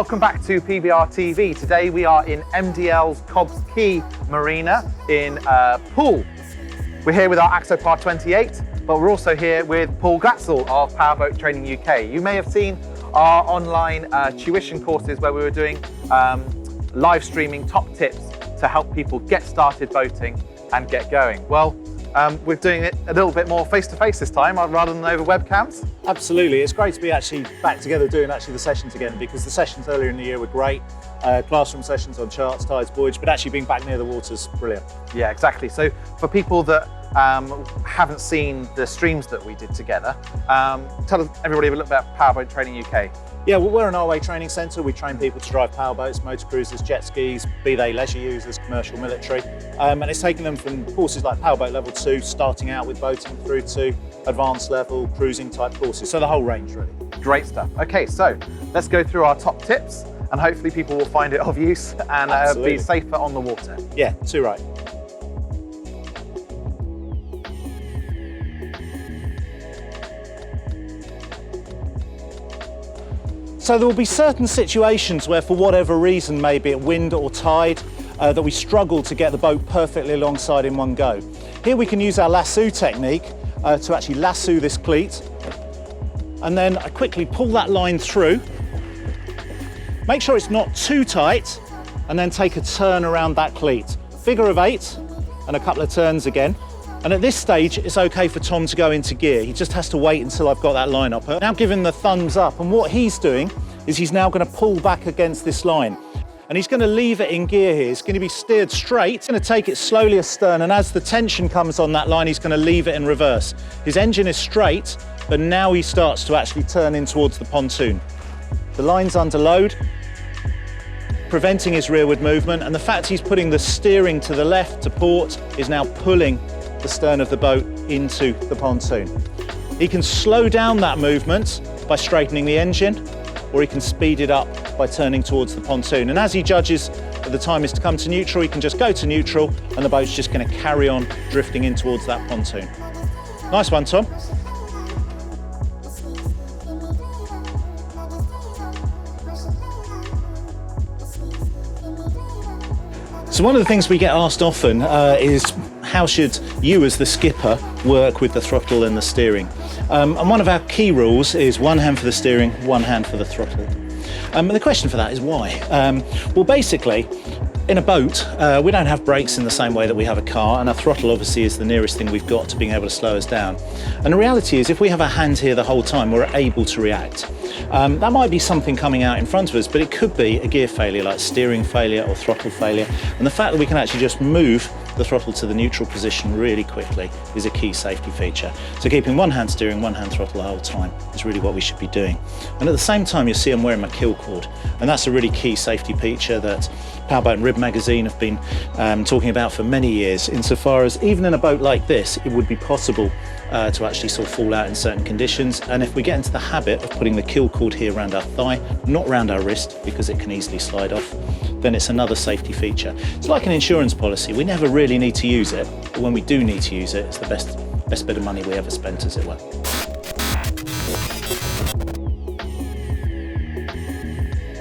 Welcome back to PBR TV. Today we are in MDL's Cobbs Quay Marina in Poole. We're here with our Axopar 28, but we're also here with Paul Glatzel of Powerboat Training UK. You may have seen our online tuition courses where we were doing live streaming top tips to help people get started boating and get going. Well, we're doing it a little bit more face-to-face this time rather than over webcams. Absolutely, it's great to be actually back together doing the sessions again, because the sessions earlier in the year were great. Classroom sessions on charts, tides, buoyage, but actually being back near the water's brilliant. Yeah, exactly. So for people that haven't seen the streams that we did together, tell everybody a little bit about Powerboat Training UK. Yeah, well, we're an RWA training centre. We train people to drive powerboats, motor cruisers, jet skis, be they leisure users, commercial, military. And it's taking them from courses like Powerboat Level 2, starting out with boating, through to advanced level, cruising type courses. So the whole range, really. Great stuff. Okay, so let's go through our top tips and hopefully people will find it of use and be safer on the water. Yeah, too right. So there will be certain situations where, for whatever reason, maybe it wind or tide, that we struggle to get the boat perfectly alongside in one go. Here we can use our lasso technique to actually lasso this cleat, and then I quickly pull that line through. Make sure it's not too tight, and then take a turn around that cleat. Figure of 8 and a couple of turns again. And at this stage, it's okay for Tom to go into gear. He just has to wait until I've got that line up. Now give him the thumbs up, and what he's doing is he's now going to pull back against this line. And he's going to leave it in gear here. It's going to be steered straight. He's going to take it slowly astern, and as the tension comes on that line, he's going to leave it in reverse. His engine is straight, but now he starts to actually turn in towards the pontoon. The line's under load, preventing his rearward movement, and the fact he's putting the steering to the left to port is now pulling the stern of the boat into the pontoon. He can slow down that movement by straightening the engine, or he can speed it up by turning towards the pontoon. And as he judges that the time is to come to neutral, he can just go to neutral, and the boat's just going to carry on drifting in towards that pontoon. Nice one, Tom. So one of the things we get asked often is how should you as the skipper work with the throttle and the steering? And one of our key rules is one hand for the steering, one hand for the throttle. And the question for that is why? Well, basically, in a boat, we don't have brakes in the same way that we have a car, and our throttle obviously is the nearest thing we've got to being able to slow us down. And the reality is, if we have our hand here the whole time, we're able to react. That might be something coming out in front of us, but it could be a gear failure, like steering failure or throttle failure. And the fact that we can actually just move the throttle to the neutral position really quickly is a key safety feature. So keeping one hand steering, one hand throttle the whole time is really what we should be doing. And at the same time, you'll see I'm wearing my kill cord, and that's a really key safety feature that Powerboat and Rib magazine have been talking about for many years, insofar as even in a boat like this, it would be possible to actually sort of fall out in certain conditions. And if we get into the habit of putting the kill cord here around our thigh, not around our wrist, because it can easily slide off, then it's another safety feature. It's like an insurance policy. We never really need to use it, but when we do need to use it, it's the best bit of money we ever spent, as it were.